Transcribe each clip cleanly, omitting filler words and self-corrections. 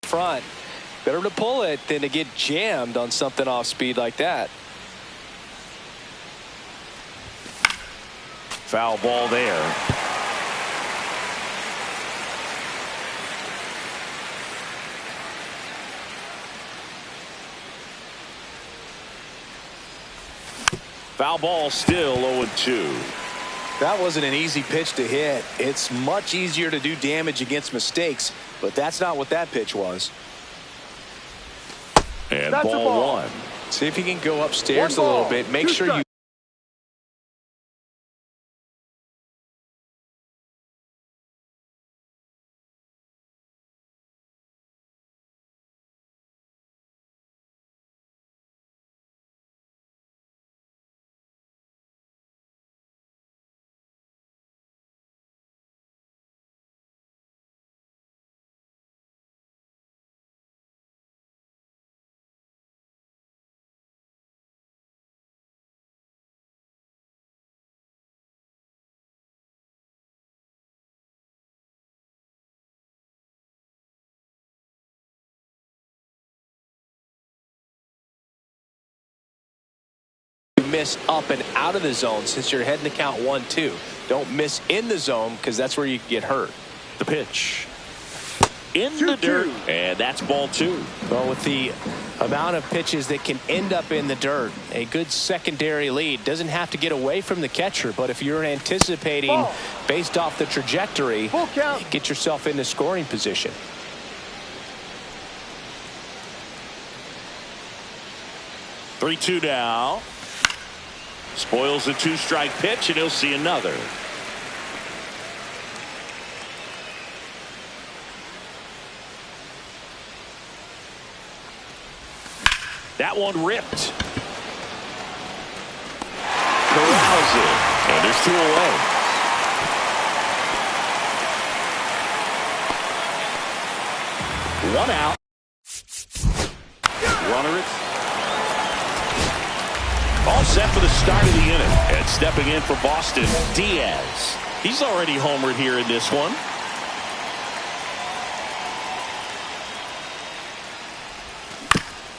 front. Better to pull it than to get jammed on something off speed like that. Foul ball there. Foul ball still 0-2. That wasn't an easy pitch to hit. It's much easier to do damage against mistakes, but that's not what that pitch was. And ball one. See if you can go upstairs a little bit. Make sure you miss up and out of the zone since you're heading to count 1-2. Don't miss in the zone because that's where you get hurt. The pitch. In the dirt. And that's ball two. Well, with the amount of pitches that can end up in the dirt, a good secondary lead doesn't have to get away from the catcher, but if you're anticipating based off the trajectory, get yourself into scoring position. Three-two now. Spoils a two-strike pitch, and he'll see another. That one ripped. Corrals it, and there's two away. One out. Runner it. All set for the start of the inning. And stepping in for Boston, Diaz. He's already homered here in this one.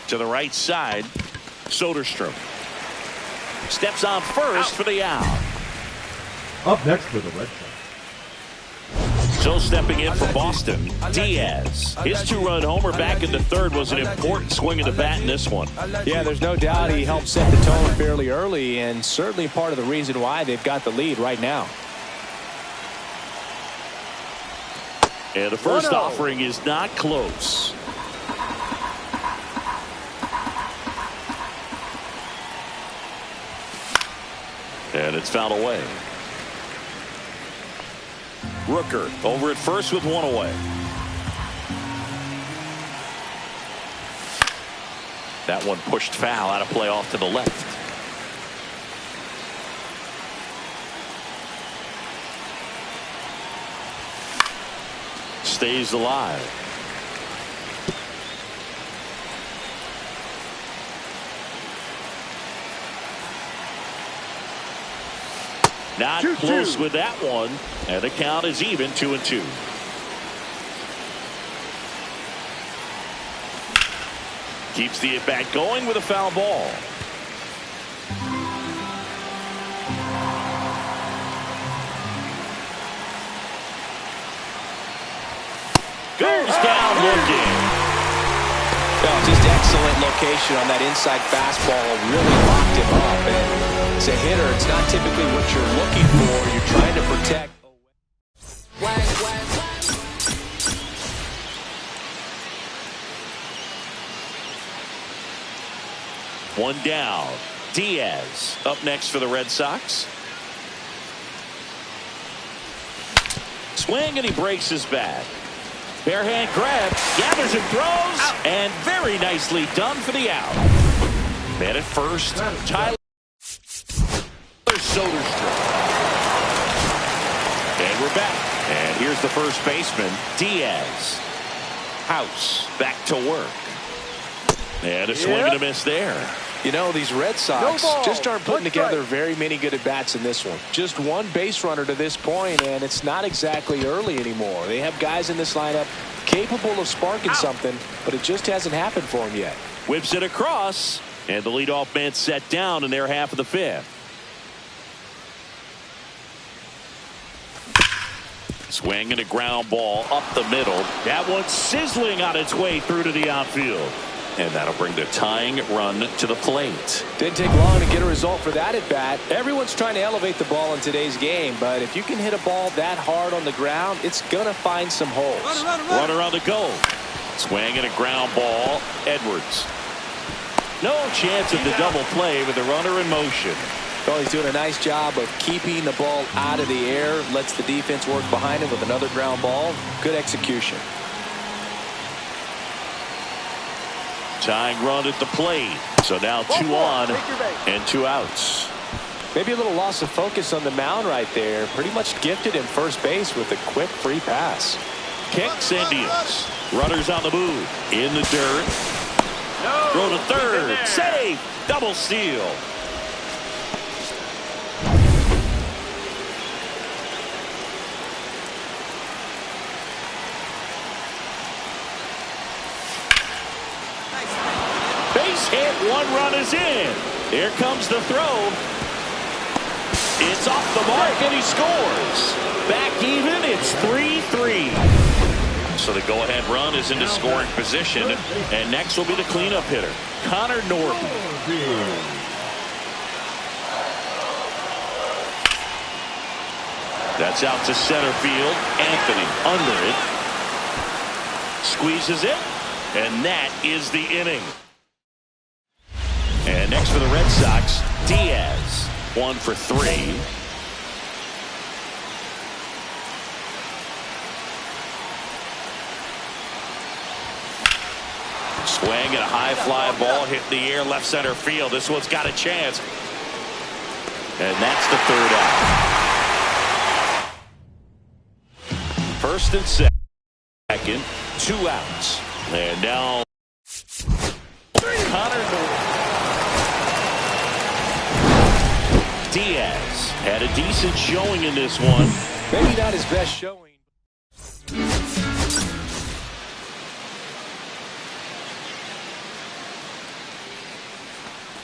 To the right side, Soderstrom. Steps on first for the out. Up next for the Red Sox. So stepping in for Boston, Diaz. His two-run homer back in the third was an important swing of the bat in this one. Yeah, there's no doubt he helped set the tone fairly early, and certainly part of the reason why they've got the lead right now. And the first offering is not close. And it's fouled away. Rooker over at first with one away. That one pushed foul out of play off to the left. Stays alive. Not close with that one, and the count is even 2-2. Keeps the at-bat going with a foul ball. Goes down looking. Oh, just excellent location on that inside fastball. Really locked him up. And as a hitter, it's not typically what you're looking for. You're trying to protect. One down. Diaz up next for the Red Sox. Swing, and he breaks his bat. Bare hand grab, gathers and throws, and very nicely done for the out. Man at first, Tyler Soderstrom. And we're back. And here's the first baseman, Diaz. House back to work. And a swing and a miss there. You know, these Red Sox just aren't putting together very many good at-bats in this one. Just one base runner to this point, and it's not exactly early anymore. They have guys in this lineup capable of sparking something, but it just hasn't happened for him yet. Whips it across, and the leadoff man set down in their half of the fifth. Swing and a ground ball up the middle. That one's sizzling on its way through to the outfield. And that'll bring the tying run to the plate. Didn't take long to get a result for that at bat. Everyone's trying to elevate the ball in today's game, but if you can hit a ball that hard on the ground, it's going to find some holes. Runner on the go. Swing and a ground ball. Edwards. No chance of the double play with the runner in motion. Well, he's doing a nice job of keeping the ball out of the air. Lets the defense work behind him with another ground ball. Good execution. Tying run at the plate. So now 2 on and 2 outs. Maybe a little loss of focus on the mound right there. Pretty much gifted him first base with a quick free pass. Kicks Indians. Runners on the move. In the dirt. Throw to third. Save. Double steal. Base hit. 1 run is in. Here comes the throw. It's off the mark and he scores. Back even. It's 3-3. So the go-ahead run is into scoring position. And next will be the cleanup hitter, Connor Norby. That's out to center field. Anthony under it. Squeezes it. And that is the inning. And next for the Red Sox, Diaz. 1 for 3. Swing and a high fly ball hit in the air left center field. This one's got a chance. And that's the 3rd out. First and second, 2 outs. And now Connor Diaz had a decent showing in this one. Maybe not his best showing.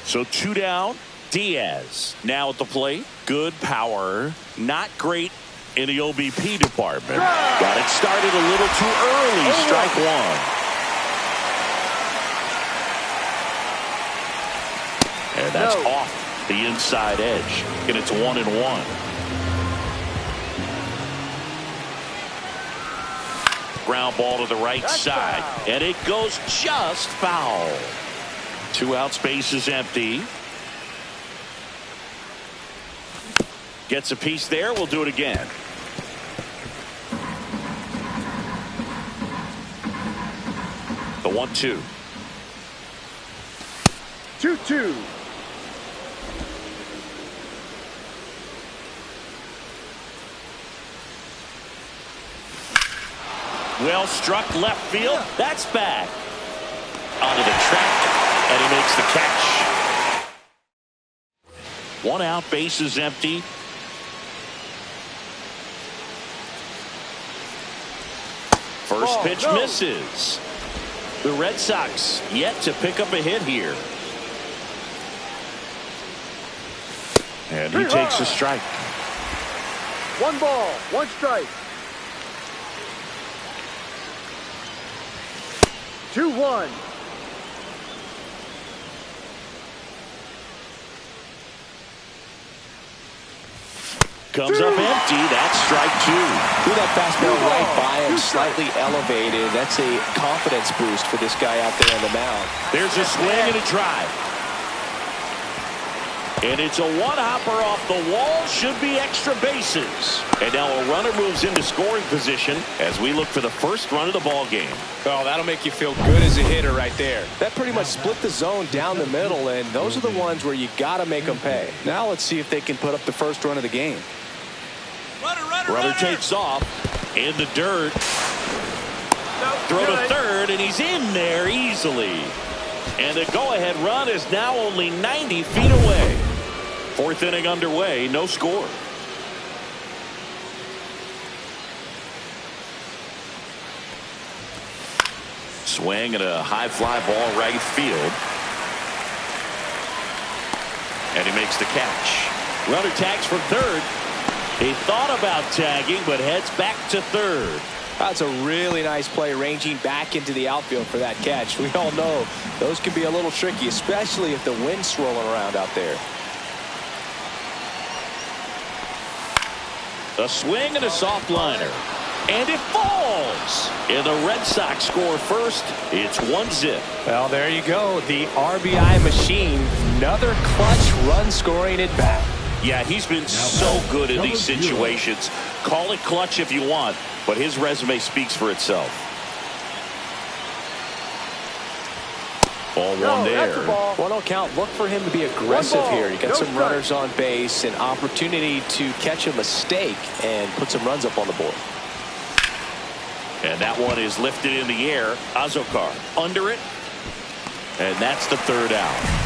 So 2 down. Diaz now at the plate. Good power. Not great in the OBP department. Got it started a little too early. Strike 1. And that's off the inside edge. And it's 1-1. Ground ball to the right side. And it goes just foul. 2 outs, base is empty. Gets a piece there. We'll do it again. The 1-2. 2-2. Well struck left field. That's back. Onto the track. And he makes the catch. 1 out, base is empty. First pitch misses. The Red Sox yet to pick up a hit here. And he takes a strike. 1 ball, 1 strike. 2-1. Comes up empty. That's strike 2. Threw that fastball right by him, slightly elevated. That's a confidence boost for this guy out there on the mound. There's a swing and a drive. And it's a 1-hopper off the wall. Should be extra bases. And now a runner moves into scoring position as we look for the first run of the ball game. Oh, that'll make you feel good as a hitter right there. That pretty much split the zone down the middle, and those are the ones where you got to make them pay. Now let's see if they can put up the first run of the game. Runner takes off in the dirt. Throw to third, and he's in there easily. And the go-ahead run is now only 90 feet away. 4th inning underway, no score. Swing and a high fly ball right field. And he makes the catch. Runner tags from third. He thought about tagging, but heads back to third. That's a really nice play, ranging back into the outfield for that catch. We all know those can be a little tricky, especially if the wind's swirling around out there. A swing and a soft liner. And it falls. And the Red Sox score first. It's 1-0. Well, there you go. The RBI machine. Another clutch run scoring at bat. Yeah, he's been so good in these situations. Call it clutch if you want, but his resume speaks for itself. Ball one there. 1-0 count. Look for him to be aggressive here. You got some runners on base, an opportunity to catch a mistake and put some runs up on the board. And that one is lifted in the air. Azokar under it. And that's the third out.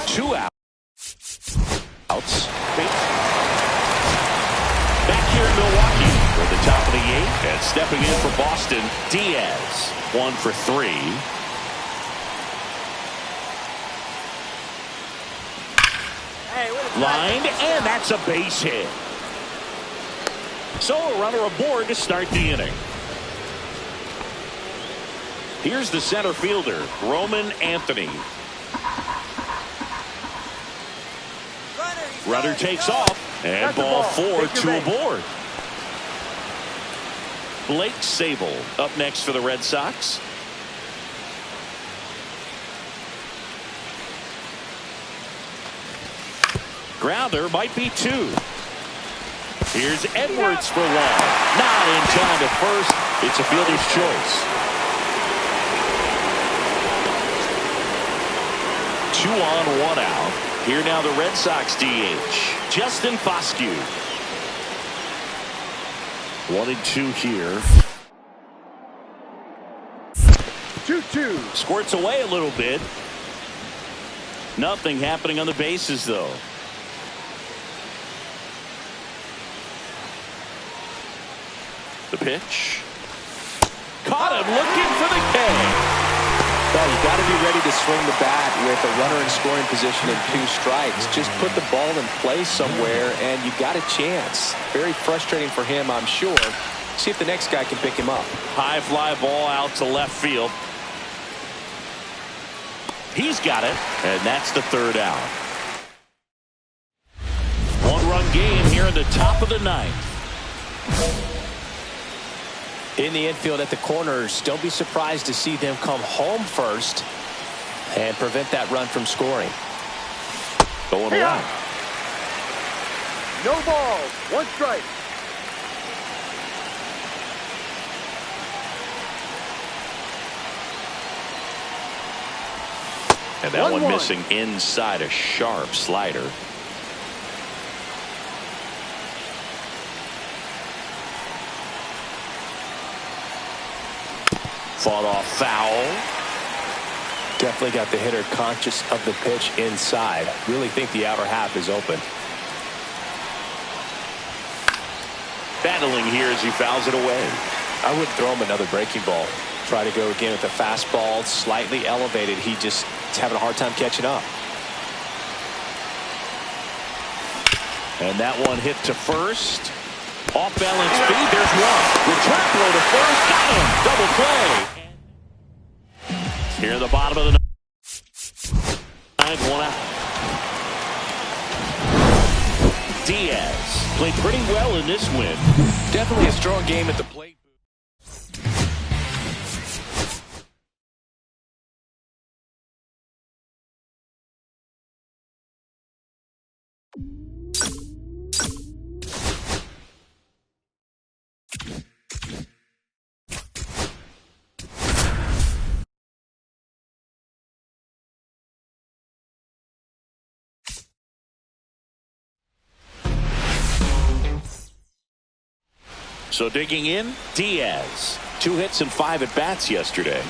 2 outs. Back here in Milwaukee for the top of the 8th. And stepping in for Boston, Diaz. 1 for 3. Lined, and that's a base hit. So a runner aboard to start the inning. Here's the center fielder, Roman Anthony. Runner takes off, and ball 4, 2 aboard. Blake Sabol up next for the Red Sox. Grounder might be 2. Here's Edwards for 1. Not in time at first. It's a fielder's choice. 2 on, 1 out. Here now the Red Sox DH, Justin Foscue. 1-2 here. 2-2. Squirts away a little bit. Nothing happening on the bases, though. The pitch. Caught him looking for the K. Well, you got to be ready to swing the bat with a runner in scoring position and 2 strikes. Just put the ball in play somewhere, and you got a chance. Very frustrating for him, I'm sure. See if the next guy can pick him up. High fly ball out to left field. He's got it, and that's the third out. 1-run game here in the top of the 9th. In the infield at the corners, don't be surprised to see them come home first and prevent that run from scoring. Going around. No balls, 1 strike. And that one missing inside a sharp slider. Fought off foul. Definitely got the hitter conscious of the pitch inside. Really think the outer half is open. Battling here as he fouls it away. I wouldn't throw him another breaking ball. Try to go again with the fastball, slightly elevated. He just is having a hard time catching up. And that one hit to first. Off balance speed. There's one. Return throw to first. Got him. Double play. Here in the bottom of the 9th, 1 out. Diaz played pretty well in this win. Definitely a strong game at the plate. So digging in, Diaz. 2 hits and 5 at-bats yesterday.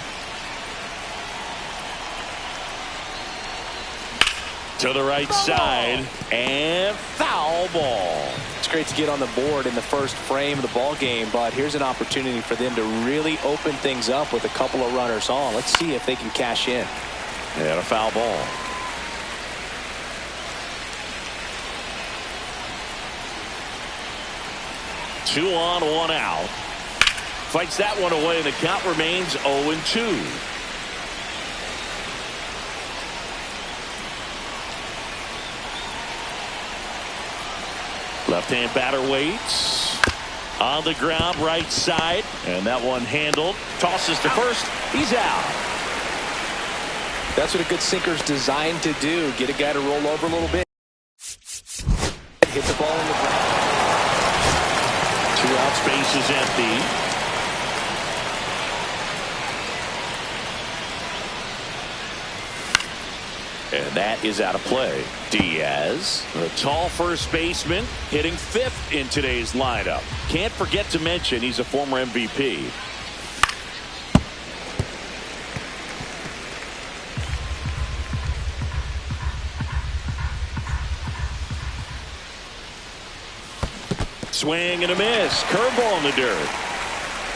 To the right side, and foul ball. It's great great to get on the board in the first frame of the ball game, but here's an opportunity for them to really open things up with a couple of runners on. Let's see if they can cash in. And a foul ball. Two on, one out. Fights that one away, and the count remains 0-2. Left-hand batter waits. On the ground, right side. And that one handled. Tosses to first. He's out. That's what a good sinker's designed to do. Get a guy to roll over a little bit. Hit the ball in the ground. Two out, space is empty. And that is out of play. Diaz, the tall first baseman, hitting fifth in today's lineup. Can't forget to mention he's a former MVP. Swing and a miss. Curveball in the dirt.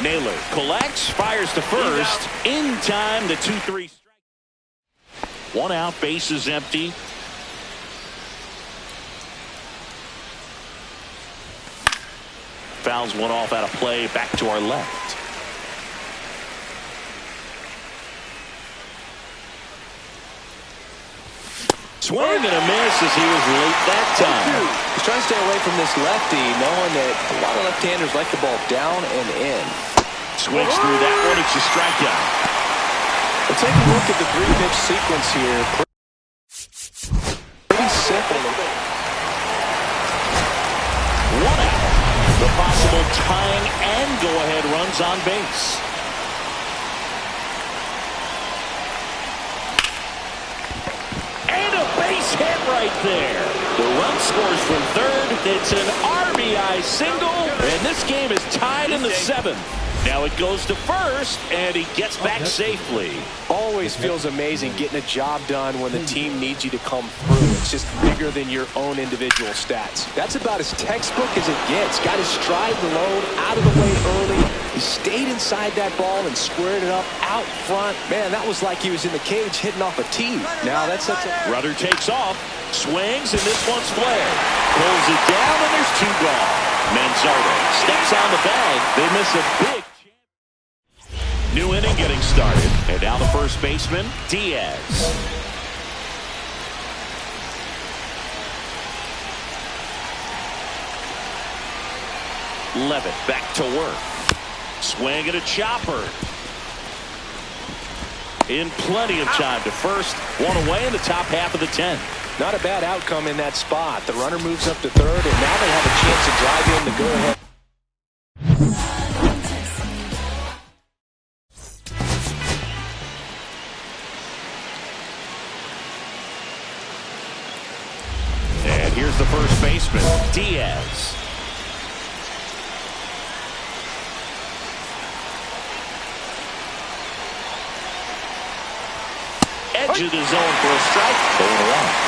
Naylor collects, fires to first. In time, the 2-3 strike. One out, base is empty. Fouls one off out of play, back to our left. Swing and a miss as he was late that time. He's trying to stay away from this lefty, knowing that a lot of left-handers like the ball down and in. Swings through that one, it's a strikeout. We'll take a look at the three-pitch sequence here. Pretty simple. One out. The possible tying and go-ahead runs on base. And a base hit right there. The run scores from third. It's an RBI single, and this game is tied in the seventh. Now it goes to first, and he gets back safely. Always feels amazing getting a job done when the team needs you to come through. It's just bigger than your own individual stats. That's about as textbook as it gets. Got his stride low, out of the way early. He stayed inside that ball and squared it up out front. Man, that was like he was in the cage hitting off a tee. Now that sets up. Rudder takes off, swings, and this one's flared. Pulls it down, and there's two gone. Manzardo steps on the bag. They miss a big. New inning getting started. And now the first baseman, Diaz. Levitt back to work. Swing and a chopper. In plenty of time to first. One away in the top half of the 10th. Not a bad outcome in that spot. The runner moves up to third, and now they have a chance to drive in the go-ahead. And here's the first baseman, Diaz. Edge of the zone for a strike. 0-1.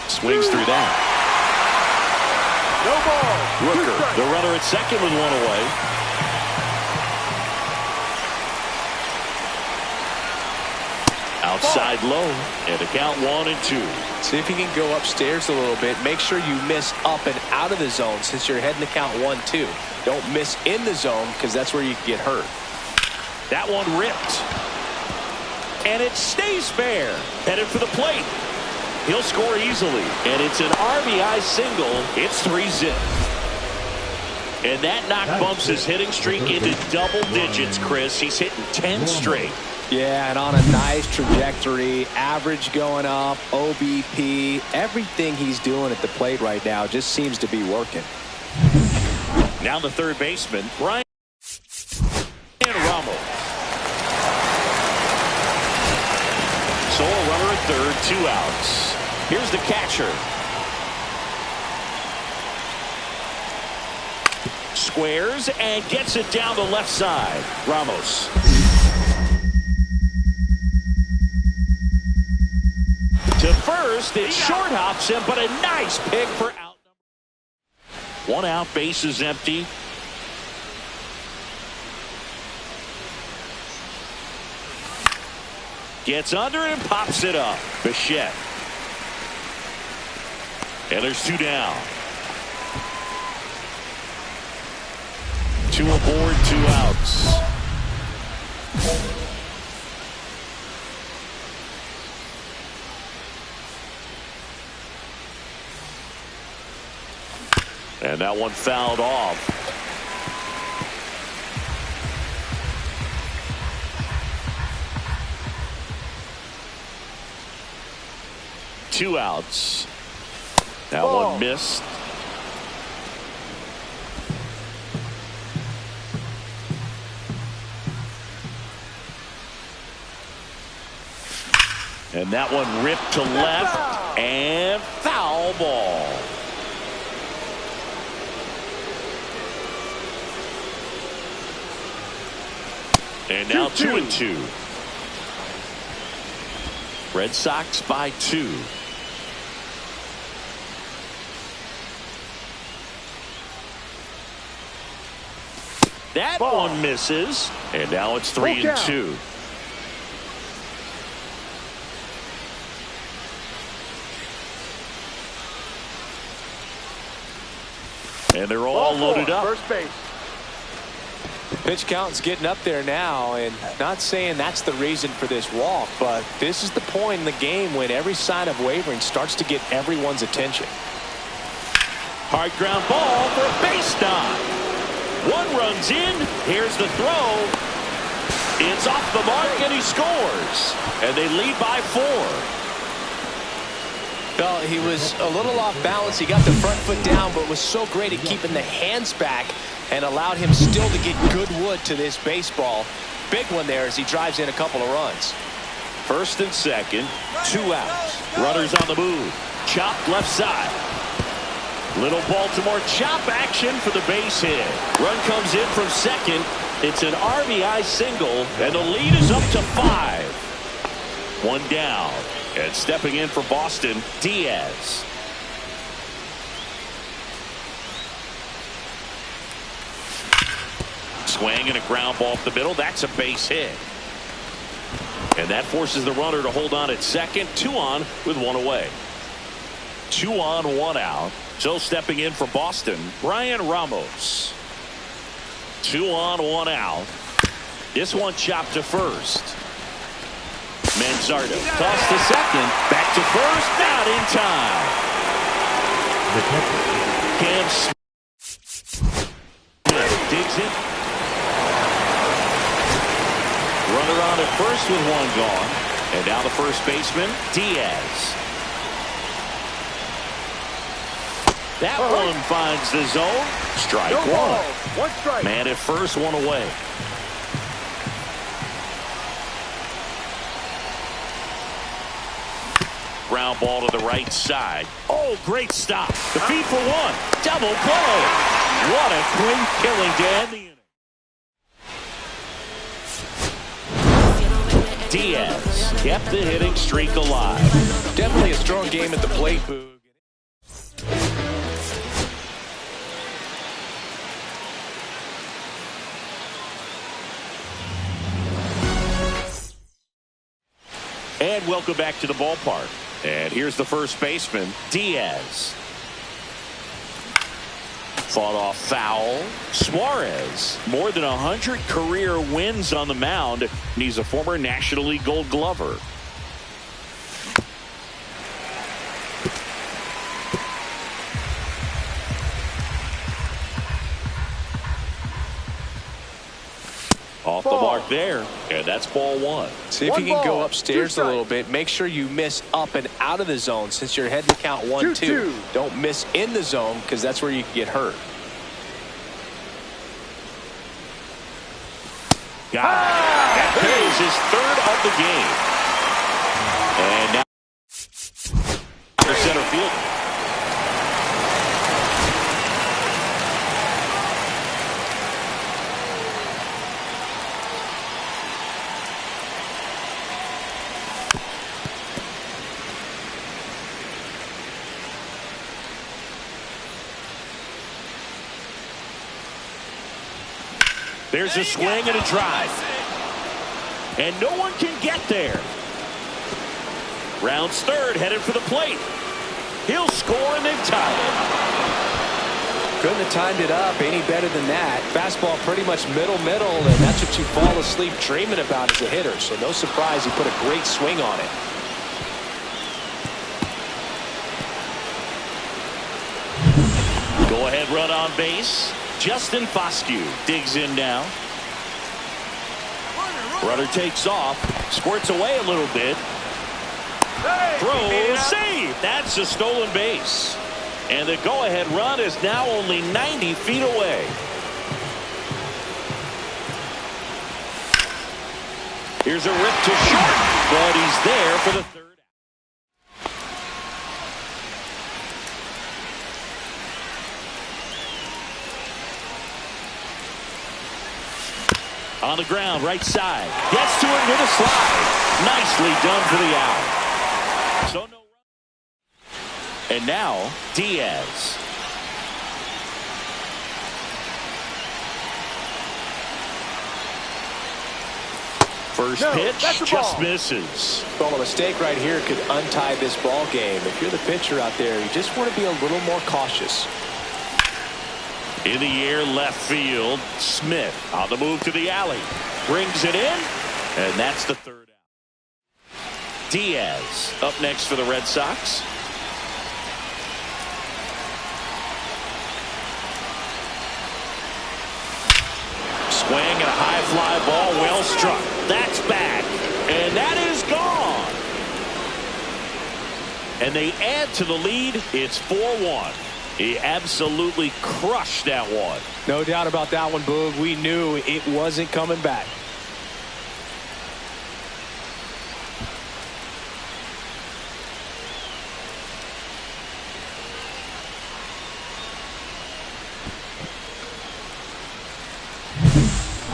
Swings through that. No ball. Rooker, the runner at second with one away. Outside low, and the count 1-2. See if you can go upstairs a little bit. Make sure you miss up and out of the zone since you're heading to count 1-2. Don't miss in the zone because that's where you can get hurt. That one ripped. And it stays fair. Headed for the plate. He'll score easily. And it's an RBI single. It's 3-zip. And that knock bumps his hitting streak into double digits, Chris. He's hitting 10 straight. Yeah, and on a nice trajectory, average going up, OBP, everything he's doing at the plate right now just seems to be working. Now the third baseman, Brian Ramos. So a runner at third, 2 outs. Here's the catcher. Squares and gets it down the left side. Ramos. To first, it short hops him, but a nice pick for out. One out, base is empty. Gets under it and pops it up. Bichette. And there's two down. Two aboard, 2 outs. And that one fouled off. Two outs. That one missed. And that one ripped to left and foul ball. And now 2-2. Red Sox by 2. That one misses. And now it's 3-2. And they're all loaded up. First base. Pitch count's getting up there now, and not saying that's the reason for this walk, but this is the point in the game when every sign of wavering starts to get everyone's attention. Hard ground ball for a base dive. One runs in. Here's the throw. It's off the mark, and he scores. And they lead by 4. Well, he was a little off balance. He got the front foot down, but was so great at keeping the hands back and allowed him still to get good wood to this baseball. Big one there as he drives in a couple of runs. First and second, 2 outs. Runners on the move. Chopped left side. Little Baltimore chop action for the base hit. Run comes in from second. It's an RBI single, and the lead is up to 5. One down. And stepping in for Boston, Diaz. Swing and a ground ball up the middle. That's a base hit. And that forces the runner to hold on at second. 2 on with 1 away. 2 on, 1 out. So stepping in for Boston, Brian Ramos. 2 on, 1 out. This one chopped to first. Manzardo tossed to second. Back to first. Not in time. Cam Smith digs it. Runner on at first with 1 gone. And now the first baseman, Diaz. That one finds the zone. Strike 1. 1 strike. Man at first, 1 away. Ground ball to the right side. Oh, great stop. The feed for 1. Double play. What a great killing to end the inning. Diaz kept the hitting streak alive. Definitely a strong game at the plate, Boog. And welcome back to the ballpark. And here's the first baseman, Diaz. Fought off foul. Suarez, more than 100 career wins on the mound, and he's a former National League Gold Glover. Off the mark there, and that's ball 1. See if you can go upstairs a little bit. Make sure you miss up and out of the zone since you're heading to count 1-2. Don't miss in the zone because that's where you can get hurt. Got it. That is his 3rd of the game. And now to center field. There's a swing and a drive. And no one can get there. Rounds third, headed for the plate. He'll score and they've tied it. Couldn't have timed it up any better than that. Fastball pretty much middle, and that's what you fall asleep dreaming about as a hitter. So no surprise he put a great swing on it. Go ahead run on base. Justin Foscue digs in now. Runner takes off, squirts away a little bit. Throw, save. That's a stolen base. And the go-ahead run is now only 90 feet away. Here's a rip to short, but he's there for the third. On the ground, right side. Gets to it with a slide. Nicely done for the out. So no run. And now Diaz. First pitch just misses. Well, a mistake right here could untie this ball game. If you're the pitcher out there, you just want to be a little more cautious. In the air, left field. Smith on the move to the alley. Brings it in, and that's the third out. Diaz up next for the Red Sox. Swing and a high fly ball, well struck. That's back, and that is gone. And they add to the lead. It's 4-1. He absolutely crushed that one. No doubt about that one, Boog. We knew it wasn't coming back.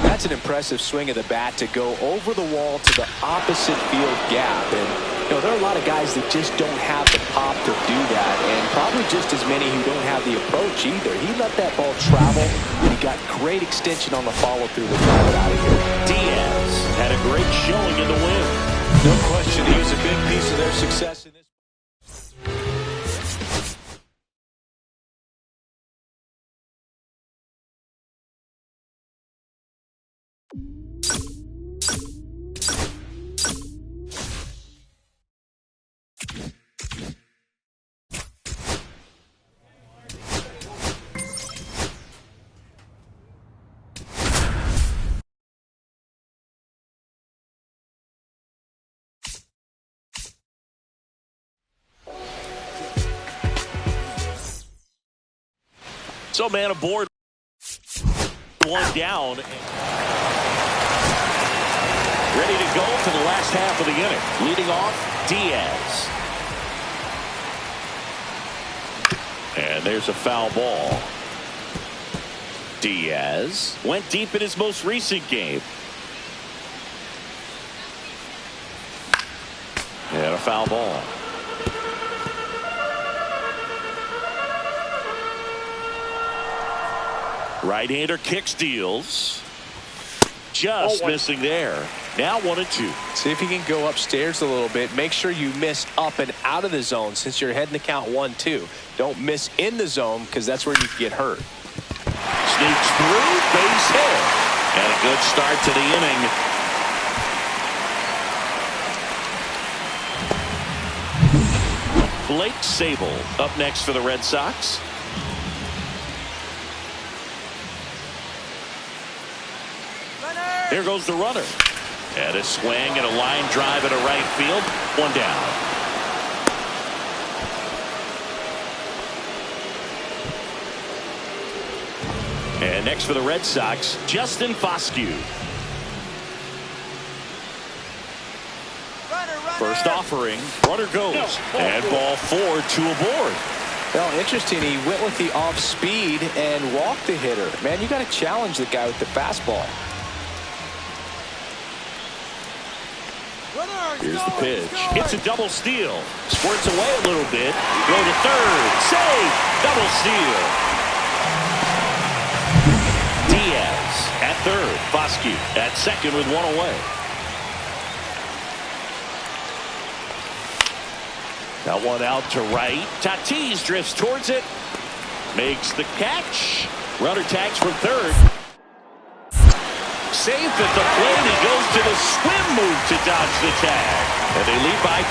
That's an impressive swing of the bat to go over the wall to the opposite field gap. And you know, there are a lot of guys that just don't have the pop to do that, and probably just as many who don't have the approach either. He let that ball travel, and he got great extension on the follow-through to drive it out of here. Diaz had a great showing in the win. No question, he was a big piece of their success in this. So man aboard, one down. Ready to go for the last half of the inning. Leading off, Diaz. And there's a foul ball. Diaz went deep in his most recent game. And a foul ball. Right-hander kick steals. Just missing there. Now 1-2. See if you can go upstairs a little bit. Make sure you miss up and out of the zone since you're heading to count 1-2. Don't miss in the zone because that's where you can get hurt. Sneaks through, base hit. And a good start to the inning. Blake Sabol up next for the Red Sox. Here goes the runner. And a swing and a line drive into right field. One down. And next for the Red Sox, Justin Foscue. First offering, runner goes. And ball 4, 2 aboard. Well, interesting. He went with the off speed and walked the hitter. Man, you got to challenge the guy with the fastball. Here's the pitch. Hits a double steal. Squirts away a little bit. Throw to third. Save. Double steal. Diaz at third. Foscue at second with one away. That one out to right. Tatis drifts towards it. Makes the catch. Runner tags from third. Safe at the plate. He goes to the swim move to dodge the tag. And they lead by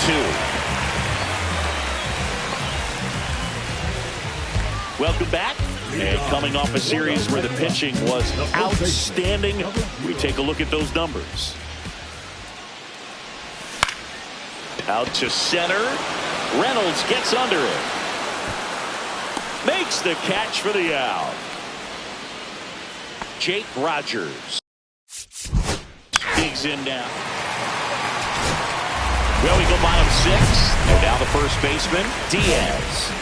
2. Welcome back. And coming off a series where the pitching was outstanding, we take a look at those numbers. Out to center. Reynolds gets under it. Makes the catch for the out. Jake Rogers. Digs in now. Well, we go bottom 6. And now the first baseman, Diaz.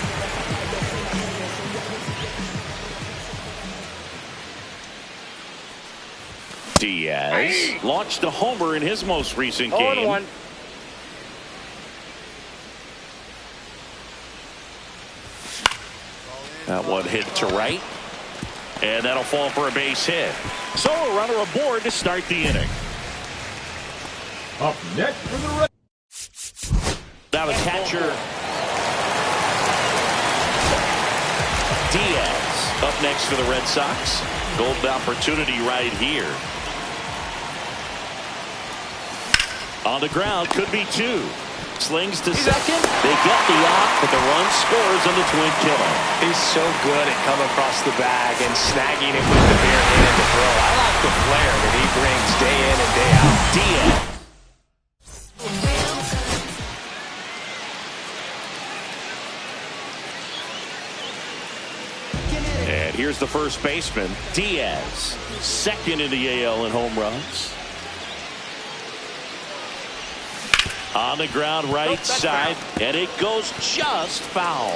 Diaz launched a homer in his most recent game. 0-1. That one hit to right. And that'll fall for a base hit. So a runner aboard to start the inning. Up next for the Red. Now the catcher. Diaz up next for the Red Sox. Golden opportunity right here. On the ground, could be 2. Slings to second. They get the out, but the run scores on the twin killer. He's so good at coming across the bag and snagging it with the bare hand to throw. I like the flair that he brings day in and day out. Diaz. And here's the first baseman, Diaz. Second in the AL in home runs. On the ground, right side, and it goes just foul.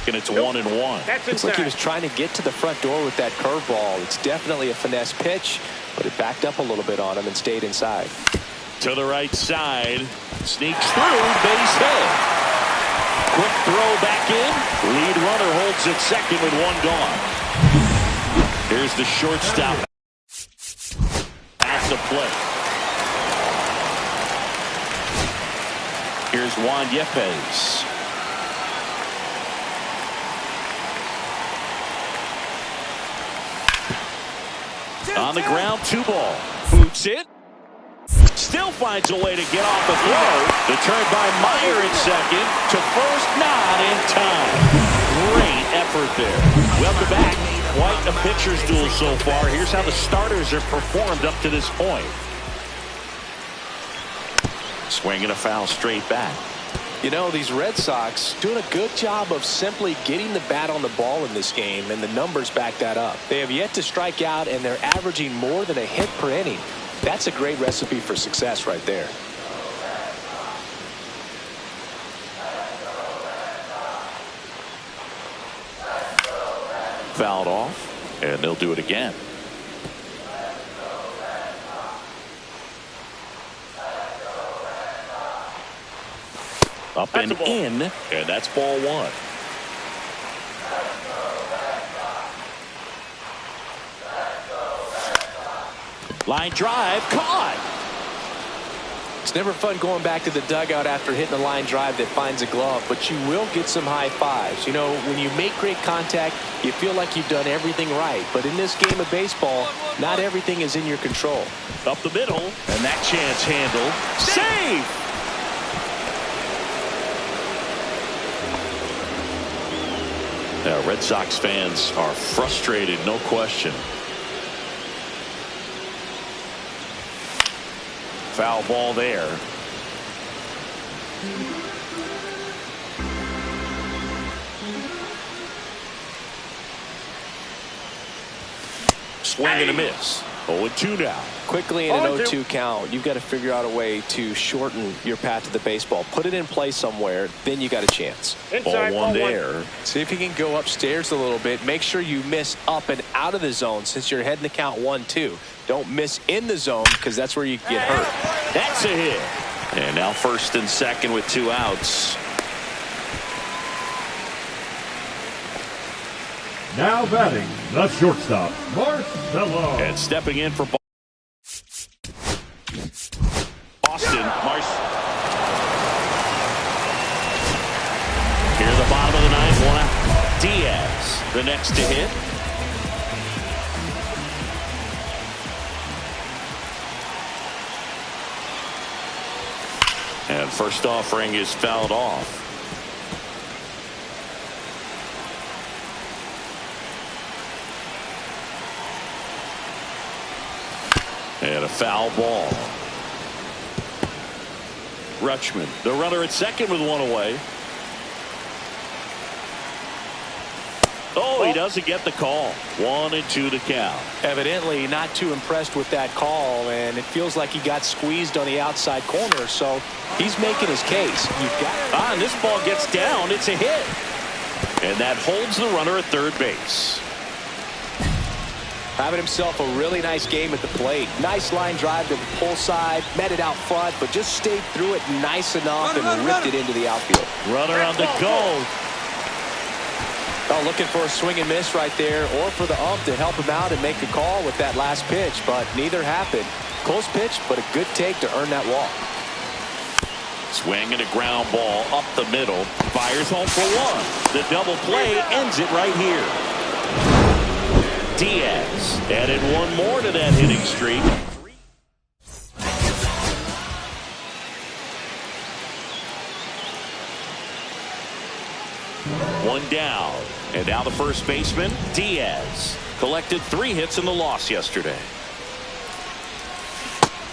And it's 1-1. It's like he was trying to get to the front door with that curveball. It's definitely a finesse pitch, but it backed up a little bit on him and stayed inside. To the right side, sneaks through, base hit. Quick throw back in. Lead runner holds at second with one gone. Here's the shortstop at the plate. Here's Juan Yepes. On the ground, 2-ball. Boots it. Still finds a way to get off the throw. The turn by Meyer in second. To first, not in time. Great effort there. Welcome back. Quite a pitcher's duel so far. Here's how the starters have performed up to this point. Swinging a foul straight back. You know, these Red Sox doing a good job of simply getting the bat on the ball in this game, and the numbers back that up. They have yet to strike out, and they're averaging more than a hit per inning. That's a great recipe for success right there. Fouled off, and they'll do it again. Up and in, and that's ball 1. Line drive, caught. It's never fun going back to the dugout after hitting a line drive that finds a glove, but you will get some high fives. You know, when you make great contact, you feel like you've done everything right. But in this game of baseball, not everything is in your control. Up the middle, and that chance handled. Save! Now, Red Sox fans are frustrated, no question. Foul ball there. Swing and a miss. 0-2 now. Quickly in an 0-2 count, you've got to figure out a way to shorten your path to the baseball. Put it in play somewhere, then you got a chance. Ball one there. See if you can go upstairs a little bit. Make sure you miss up and out of the zone since you're heading to count 1-2. Don't miss in the zone because that's where you get hurt. That's a hit. And now first and second with 2 outs. Now batting, the shortstop, Marcelo. And stepping in for Boston, Here the bottom of the ninth, one out. Diaz, the next to hit. And first offering is fouled off. And a foul ball. Rutschman, the runner at second with one away. Oh, he doesn't get the call. 1-2 to count. Evidently not too impressed with that call, and it feels like he got squeezed on the outside corner, so he's making his case. You've got and this ball gets down. It's a hit. And that holds the runner at third base. Having himself a really nice game at the plate. Nice line drive to the pull side, met it out front, but just stayed through it nice enough and ripped it into the outfield. Runner on the go. Oh, looking for a swing and miss right there, or for the ump to help him out and make a call with that last pitch, but neither happened. Close pitch, but a good take to earn that walk. Swing and a ground ball up the middle. Fires home for one. The double play ends it right here. Diaz added one more to that hitting streak. One down. And now the first baseman, Diaz. Collected 3 hits in the loss yesterday.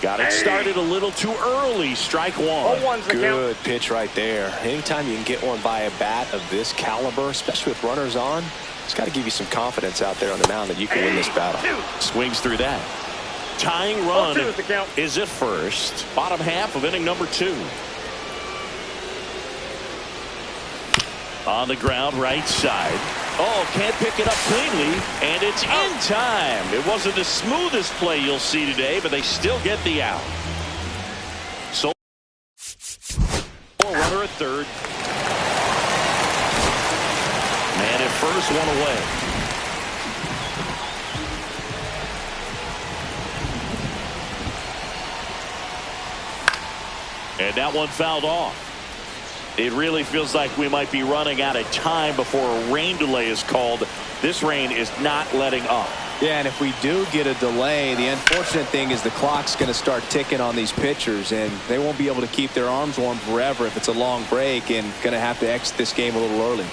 Got it started a little too early. Strike one. Good pitch right there. Anytime you can get one by a bat of this caliber, especially with runners on, it's got to give you some confidence out there on the mound that you can win this battle. Swings through that. Tying run is at first. Bottom half of inning number 2. On the ground, right side. Oh, can't pick it up cleanly, and it's in time. It wasn't the smoothest play you'll see today, but they still get the out. So, runner at third. Man at first, one away. And that one fouled off. It really feels like we might be running out of time before a rain delay is called. This rain is not letting up. Yeah, and if we do get a delay, the unfortunate thing is the clock's going to start ticking on these pitchers, and they won't be able to keep their arms warm forever if it's a long break, and going to have to exit this game a little early.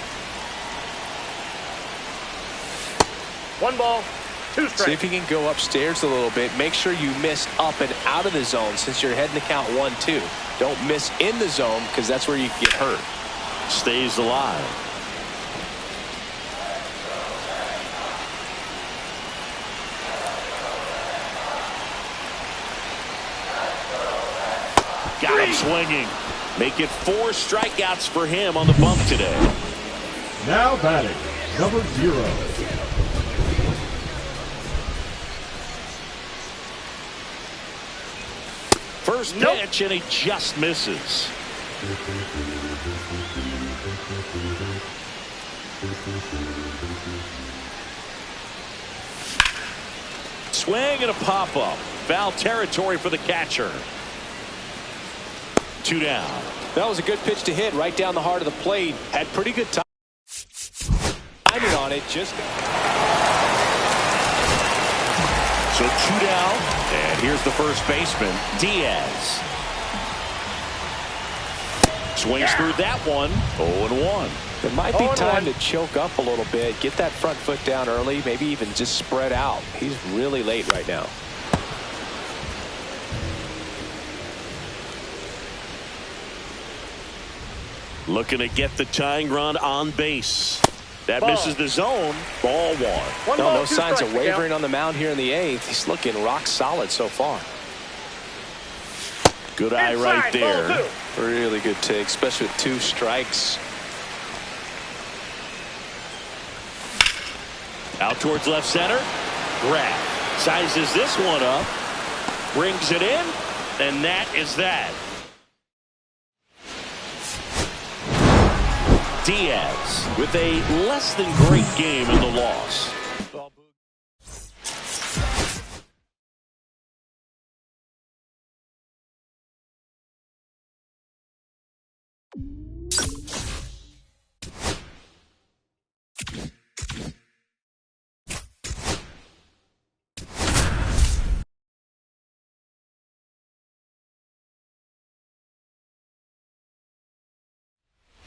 1 ball, 2 strikes. See if you can go upstairs a little bit. Make sure you miss up and out of the zone since you're heading to count 1-2. Don't miss in the zone because that's where you can get hurt. Stays alive. Got him swinging. Make it 4 strikeouts for him on the bump today. Now batting, number 0. First pitch, and he just misses. Swing and a pop-up. Foul territory for the catcher. 2 down. That was a good pitch to hit right down the heart of the plate. Had pretty good timing on it. Just so 2 down. And here's the first baseman, Diaz. Swings through that one. 0-1. It might be time to choke up a little bit. Get that front foot down early. Maybe even just spread out. He's really late right now. Looking to get the tying run on base. That misses the zone. Ball 1. No signs of wavering on the mound here in the 8th. He's looking rock solid so far. Good eye right there. Really good take, especially with 2 strikes. Out towards left center. Graff sizes this one up. Brings it in. And that is that. Diaz with a less than great game in the loss.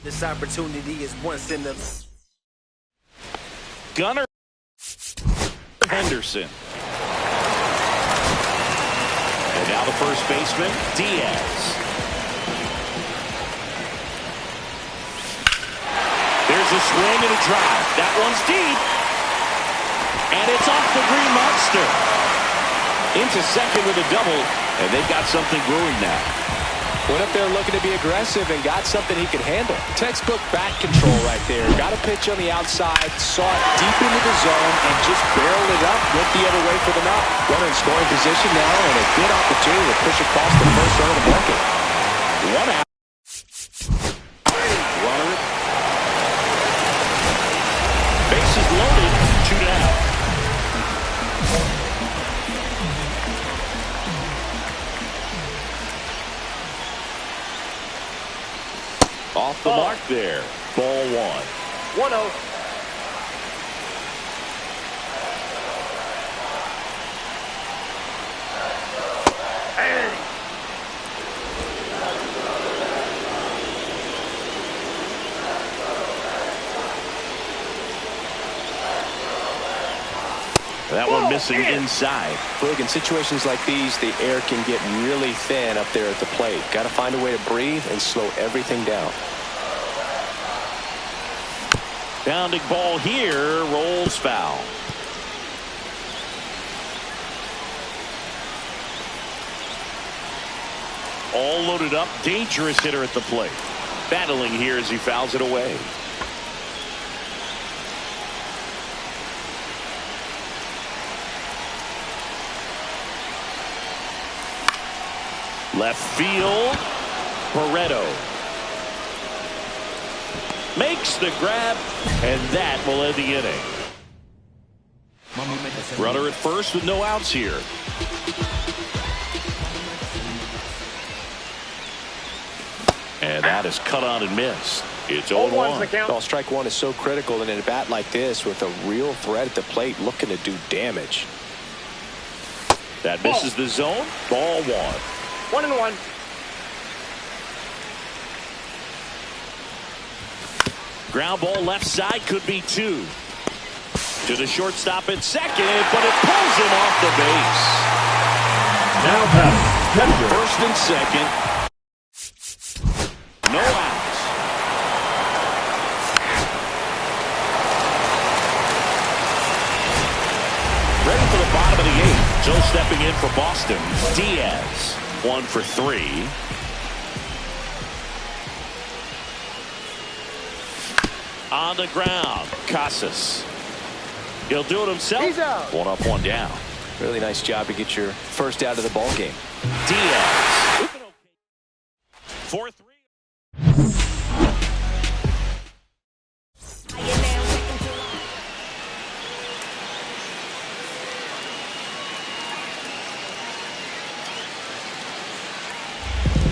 This opportunity is once in the... Gunnar Henderson. And now the first baseman, Diaz. There's a swing and a drive. That one's deep. And it's off the Green Monster. Into second with a double. And they've got something brewing now. Went up there looking to be aggressive and got something he could handle. Textbook bat control right there. Got a pitch on the outside, saw it deep into the zone, and just barreled it up, went the other way for the knock. Runner in scoring position now, and a good opportunity to push across the first run of the market. One out. Runner. Bases loaded. 2 down. Off the mark there. Ball 1. 1-0. That one missing inside. Look, in situations like these, the air can get really thin up there at the plate. Got to find a way to breathe and slow everything down. Bounding ball here, rolls foul. All loaded up, dangerous hitter at the plate. Battling here as he fouls it away. Left field, Barreto makes the grab, and that will end the inning. Runner at first with no outs here. And that is cut on and missed. It's 0-1. Well, strike one is so critical, and in a bat like this with a real threat at the plate looking to do damage. That misses the zone. Ball 1. 1-1. Ground ball left side, could be 2. To the shortstop at second, but it pulls him off the base. Now batting, First and second. No outs. Ready for the bottom of the 8th. So stepping in for Boston, Diaz. 1 for 3. On the ground, Casas. He'll do it himself. He's out. 1 up, 1 down. Really nice job to get your first out of the ball game. Diaz. 4-3.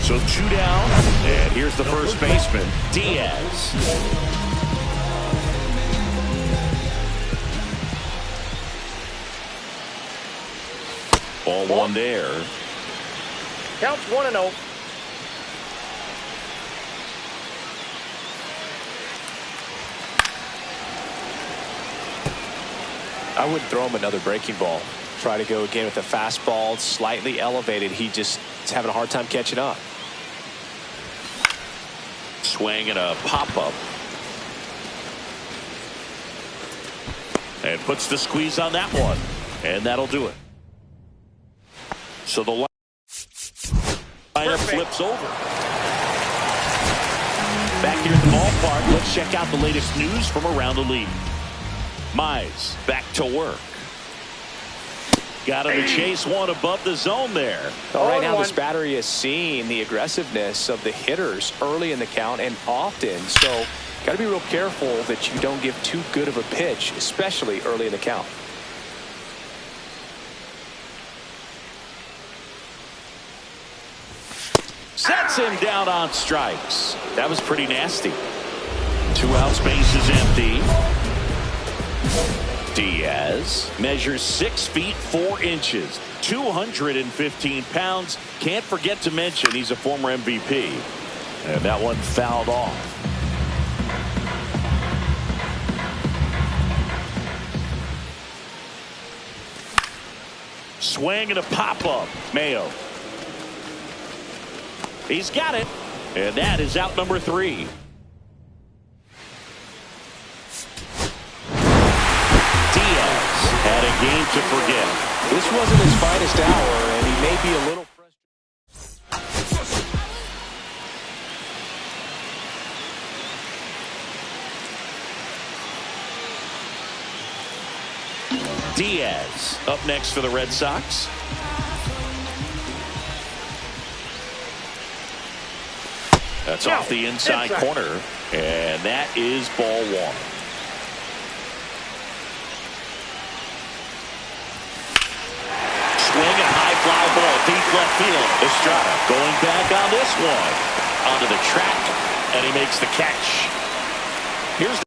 So 2 down, and here's the first baseman, Diaz. Ball 1 there. Counts 1-0. I wouldn't throw him another breaking ball. Try to go again with a fastball, slightly elevated. He just is having a hard time catching up. Swing and a pop-up. And puts the squeeze on that one. And that'll do it. So the lineup flips over. Back here at the ballpark, let's check out the latest news from around the league. Mize back to work. Got him to chase one above the zone there. Well, right now, this battery is seeing the aggressiveness of the hitters early in the count and often. So Got to be real careful that you don't give too good of a pitch, especially early in the count. Sets him down on strikes. That was pretty nasty. 2 outs, base is empty. Diaz measures 6 feet 4 inches, 215 pounds. Can't forget to mention he's a former MVP. And that one fouled off. Swing and a pop-up. Mayo. He's got it. And that is out number 3. Diaz had a game to forget. This wasn't his finest hour, and he may be a little frustrated. Diaz up next for the Red Sox. That's off the inside corner, and that is ball 1. Swing and high fly ball, deep left field. Estrada going back on this one. Onto the track, and he makes the catch. Here's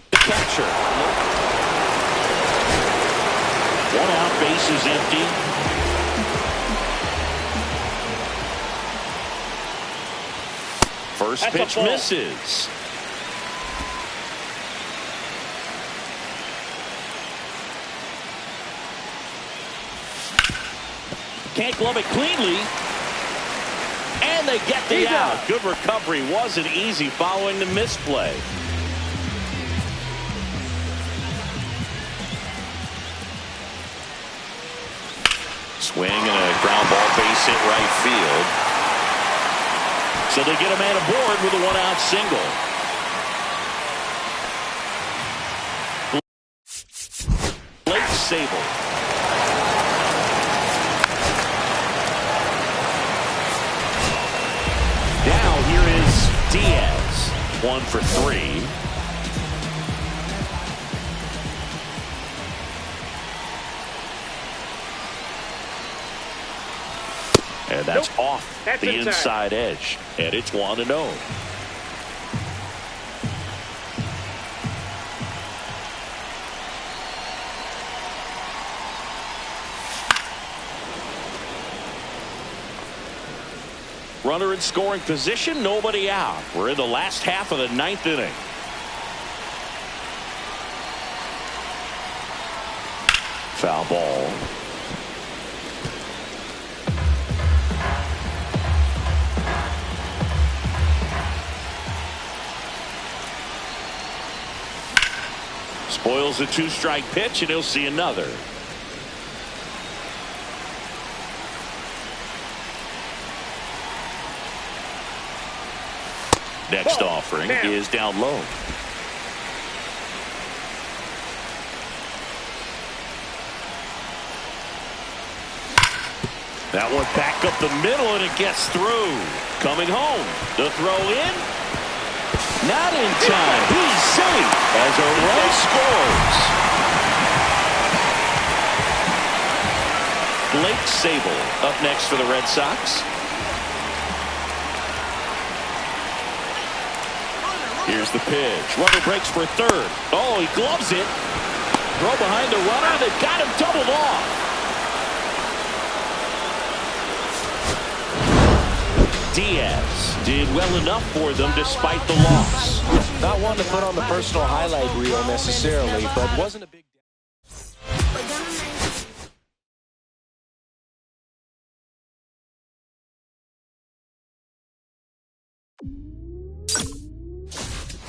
the catcher. 1 out, base is empty. First pitch misses. Can't glove it cleanly. And they get the out. Good recovery. Wasn't easy following the misplay. Swing and a ground ball, base hit right field. So they get a man aboard with a 1-out single. Blake Sabol. Now here is Diaz. 1 for 3. And that's off the inside edge. And it's 1-0. Runner in scoring position, nobody out. We're in the last half of the 9th inning. Foul ball. Spoils a 2-strike pitch, and he'll see another. Next offering is down low. That one back up the middle, and it gets through. Coming home. The throw in. Not in time. He's safe as a run scores. Blake Sabol up next for the Red Sox. Here's the pitch. Runner breaks for third. Oh, he gloves it. Throw behind the runner. They've got him doubled off. Diaz did well enough for them despite the loss. Not one to put on the personal highlight reel necessarily, but wasn't a big